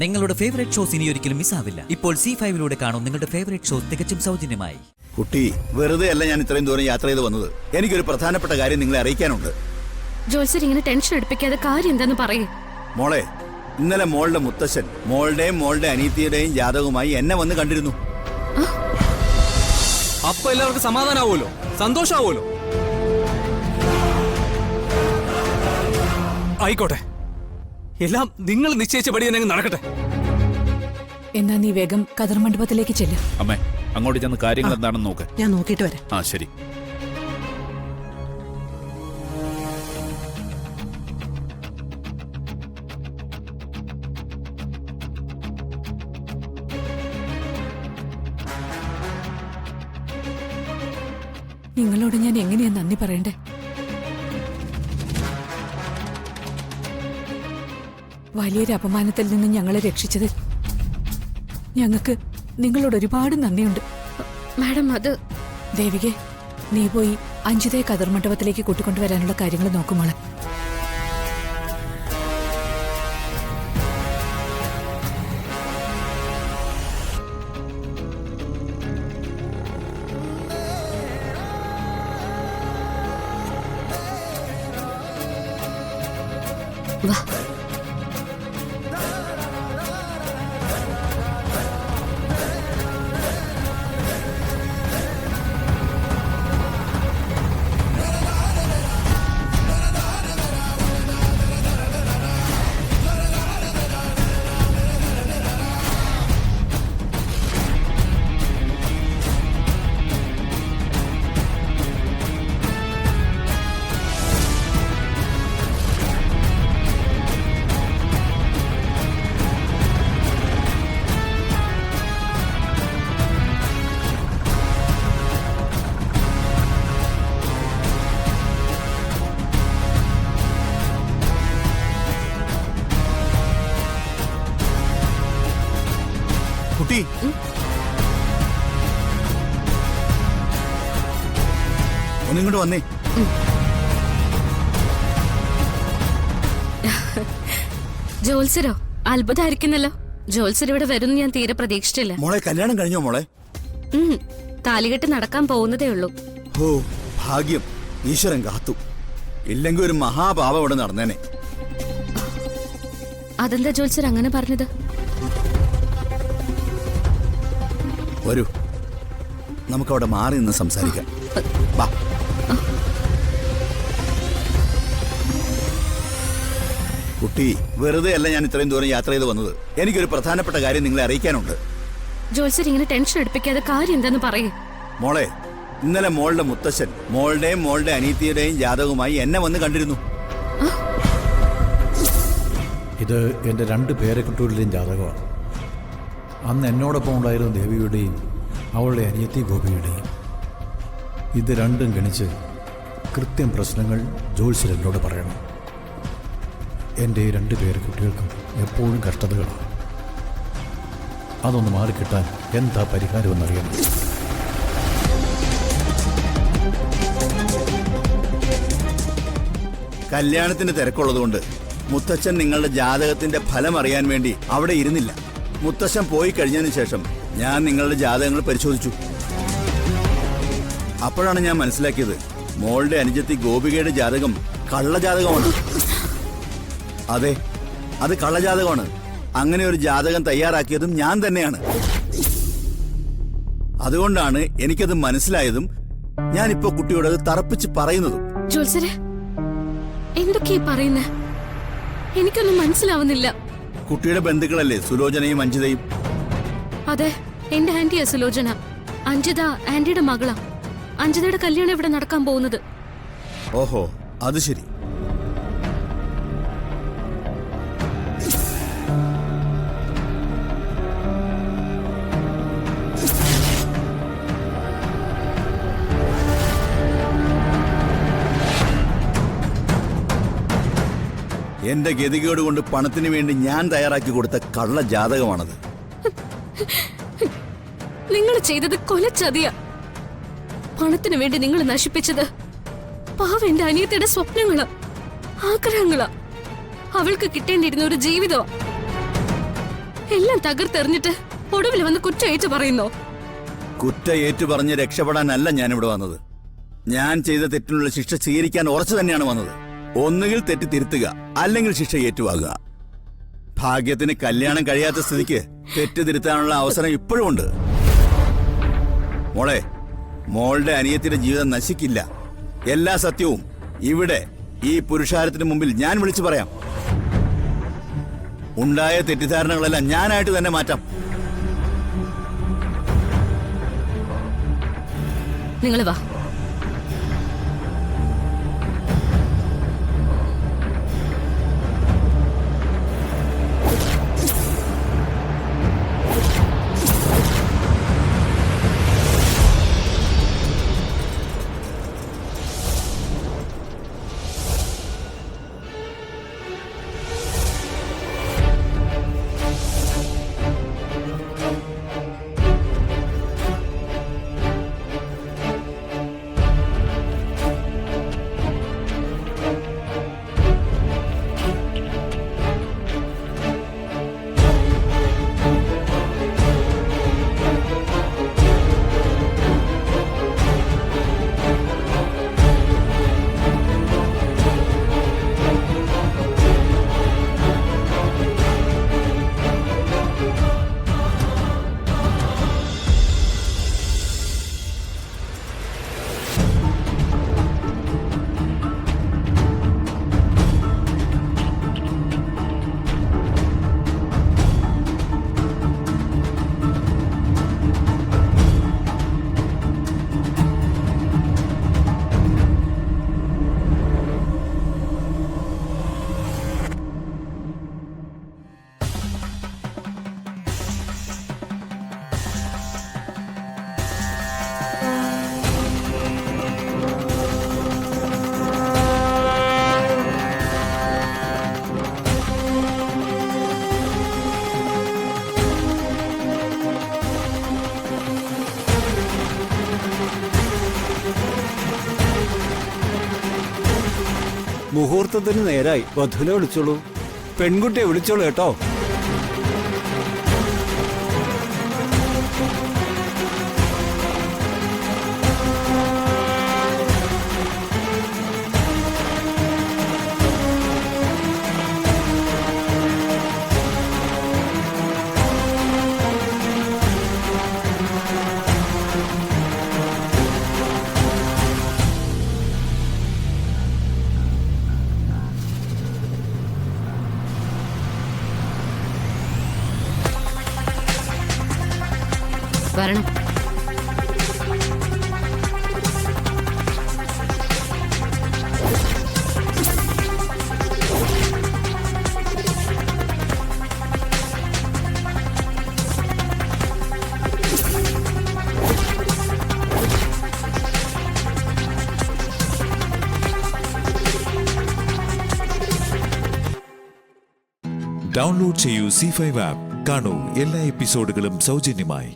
നിങ്ങളുടെ favourite shows ഇനി ഒരിക്കലും മിസ്സാവില്ല. ഇപ്പോൾ C5 കാണും നിങ്ങളുടെ ഫേവറേറ്റ് ഷോസ് തികച്ചും സൗജന്യമായി. കുട്ടി, വെറുതെ അല്ല ഞാൻ ഇത്രയും ദൂരം യാത്ര ചെയ്ത് വന്നത്. എനിക്കൊരു പ്രധാനപ്പെട്ട കാര്യം നിങ്ങളെ അറിയിക്കാനുണ്ട്. ജോത്സർ ഇങ്ങനെ ടെൻഷൻ എടുപ്പിക്കാതെ കാര്യം എന്താന്ന് പറയേ. മോളെ, ഇന്നലെ മോളുടെ മുത്തശ്ശൻ മോളുടെയും മോളുടെ അനീത്തിയുടെയും ജാതകവുമായി എന്നെ വന്ന് കണ്ടിരുന്നു. അപ്പൊ എല്ലാവർക്കും സമാധാനാവുമല്ലോ, സന്തോഷാവുമല്ലോ. ആയിക്കോട്ടെ, എല്ലാം നിങ്ങൾ നിശ്ചയിച്ചപടി തന്നെ നടക്കട്ടെ. എന്നാ നീ വേഗം കതിർ മണ്ഡപത്തിലേക്ക് ചെല്ല്. അമ്മേ, അങ്ങോട്ട് ചെന്ന് കാര്യങ്ങൾ എന്താണെന്ന് നോക്ക്. ഞാൻ നോക്കിയിട്ട് വരാം. ആ ശരി. നിങ്ങളോട് ഞാൻ എങ്ങനെയാ നന്ദി പറയണ്ടേ? വലിയൊരു അപമാനത്തിൽ നിന്ന് ഞങ്ങളെ രക്ഷിച്ചതിൽ ഞങ്ങൾക്ക് നിങ്ങളോട് ഒരുപാട് നന്ദിയുണ്ട്. മാഡം, അത് ദേവികെ, നീ പോയി അഞ്ജിതയെ കതിർ മണ്ഡപത്തിലേക്ക് കൂട്ടിക്കൊണ്ടുവരാനുള്ള കാര്യങ്ങൾ നോക്കുമോളെ. വാ. കുട്ടി, ഒന്നിങ്ങോട്ട് വന്നേ. ജോത്സരോ? അത്ഭുതമായിരിക്കുന്നല്ലോ. ജോത്സർ ഇവിടെ വരുമെന്ന് ഞാൻ തീരെ പ്രതീക്ഷിച്ചില്ല. മോളെ, കല്യാണം കഴിഞ്ഞോ മോളെ? താലികെട്ട് നടക്കാൻ പോകുന്നതേ ഉള്ളൂ. ഓ ഭാഗ്യം, ഈശ്വരൻ കാത്തു. ഇല്ലെങ്കിൽ ഒരു മഹാപാപം ഇവിടെ നടന്നേനെ. അതെന്താ ജോത്സർ അങ്ങനെ പറഞ്ഞത്? വരൂ, നമുക്കവിടെ മാറി നിന്ന് സംസാരിക്കാം. വാ. കുട്ടി, വെറുതെ അല്ല ഞാൻ ഇത്രയും ദൂരം യാത്ര ചെയ്ത് വന്നത്. എനിക്കൊരു പ്രധാനപ്പെട്ട കാര്യം നിങ്ങളെ അറിയിക്കാനുണ്ട്. ജോത്സർ ഇങ്ങനെ ടെൻഷൻ എടുപ്പിക്കാതെ കാര്യം എന്താന്ന് പറയേ. മോളെ, ഇന്നലെ മോളുടെ മുത്തശ്ശൻ മോളുടെയും മോളുടെ അനീത്തിയുടെയും ജാതകവുമായി എന്നെ വന്ന് കണ്ടിരുന്നു. ഇത് എൻ്റെ 2 പേരക്കുട്ടികളുടെയും ജാതകമാണ്. അന്ന് എന്നോടൊപ്പം ഉണ്ടായിരുന്ന ദേവിയുടെയും അവളുടെ അനിയത്തി ഗോപിയുടെയും. ഇത് രണ്ടും ഗണിച്ച് കൃത്യം പ്രശ്നങ്ങൾ ജോത്സ്യർ എന്നോട് പറയണം. എൻ്റെ 2 പേരക്കുട്ടികൾക്കും എപ്പോഴും കഷ്ടതകളാണ്. അതൊന്ന് മാറിക്കിട്ടാൻ എന്താ പരിഹാരമെന്നറിയണം. കല്യാണത്തിന് തിരക്കുള്ളതുകൊണ്ട് മുത്തച്ഛൻ നിങ്ങളുടെ ജാതകത്തിന്റെ ഫലം അറിയാൻ വേണ്ടി അവിടെ ഇരുന്നില്ല. മുത്തശ്ശൻ പോയി കഴിഞ്ഞതിന് ശേഷം ഞാൻ നിങ്ങളുടെ ജാതകങ്ങൾ പരിശോധിച്ചു. അപ്പോഴാണ് ഞാൻ മനസ്സിലാക്കിയത് മോളുടെ അനുജത്തി ഗോപികയുടെ ജാതകം കള്ളജാതകമാണ്. അതെ, അത് കള്ളജാതകമാണ്. അങ്ങനെ ഒരു ജാതകം തയ്യാറാക്കിയതും ഞാൻ തന്നെയാണ്. അതുകൊണ്ടാണ് എനിക്കത് മനസ്സിലായതും ഞാനിപ്പോ കുട്ടിയോട് അത് തറപ്പിച്ച് പറയുന്നതും. ജോത്സരെ, എന്തൊക്കെയാ പറയുന്നേ? എനിക്കൊന്നും മനസ്സിലാവുന്നില്ല. കുട്ടിയുടെ ബന്ധുക്കളല്ലേ സുലോചനയും അഞ്ജിതയും? അതെ, എന്റെ ആന്റിയാ സുലോചന. അഞ്ജിത ആന്റിയുടെ മകളാ. അഞ്ജിതയുടെ കല്യാണം ഇവിടെ നടക്കാൻ പോകുന്നത്. ഓഹോ, അത് ശരി. എന്റെ ഗതികേട് കൊണ്ട് പണത്തിന് വേണ്ടി ഞാൻ തയ്യാറാക്കി കൊടുത്ത കള്ള ജാതകമാണത്. നിങ്ങൾ ചെയ്തത് കൊലച്ചതിയാ. പണത്തിന് വേണ്ടി നിങ്ങൾ നശിപ്പിച്ചത് പാവ എന്റെ അനിയത്തിയുടെ സ്വപ്നങ്ങളാ, ആഗ്രഹങ്ങളാ. അവൾക്ക് കിട്ടേണ്ടിയിരുന്ന ഒരു ജീവിതം. എല്ലാം തകർത്തെറിഞ്ഞിട്ട് ഒടുവിൽ വന്ന് കുറ്റമേറ്റ് പറയുന്നോ? കുറ്റ ഏറ്റു പറഞ്ഞ് രക്ഷപ്പെടാനല്ല ഞാനിവിടെ വന്നത്. ഞാൻ ചെയ്ത തെറ്റിനുള്ള ശിക്ഷ സ്വീകരിക്കാൻ ഉറച്ചു തന്നെയാണ് വന്നത്. ഒന്നുകിൽ തെറ്റ് തിരുത്തുക, അല്ലെങ്കിൽ ശിക്ഷ ഏറ്റുവാകുക. ഭാഗ്യത്തിന് കല്യാണം കഴിയാത്ത സ്ഥിതിക്ക് തെറ്റ് തിരുത്താനുള്ള അവസരം ഇപ്പോഴും ഉണ്ട്. മോളെ, മോളുടെ അനിയത്തിന്റെ ജീവിതം നശിക്കില്ല. എല്ലാ സത്യവും ഇവിടെ ഈ പുരുഷാരത്തിന് മുമ്പിൽ ഞാൻ വിളിച്ചു പറയാം. ഉണ്ടായ തെറ്റിദ്ധാരണകളെല്ലാം ഞാനായിട്ട് തന്നെ മാറ്റാം. നിങ്ങൾ വാ. മുഹൂർത്തത്തിന് നേരായി. വധുവിനെ വിളിച്ചോളൂ, പെൺകുട്ടിയെ വിളിച്ചോളൂ കേട്ടോ. വരണം. ഡൗൺലോഡ് ചെയ്യൂ C5 ആപ്പ്. കാണൂ എല്ലാ എപ്പിസോഡുകളും സൗജന്യമായി.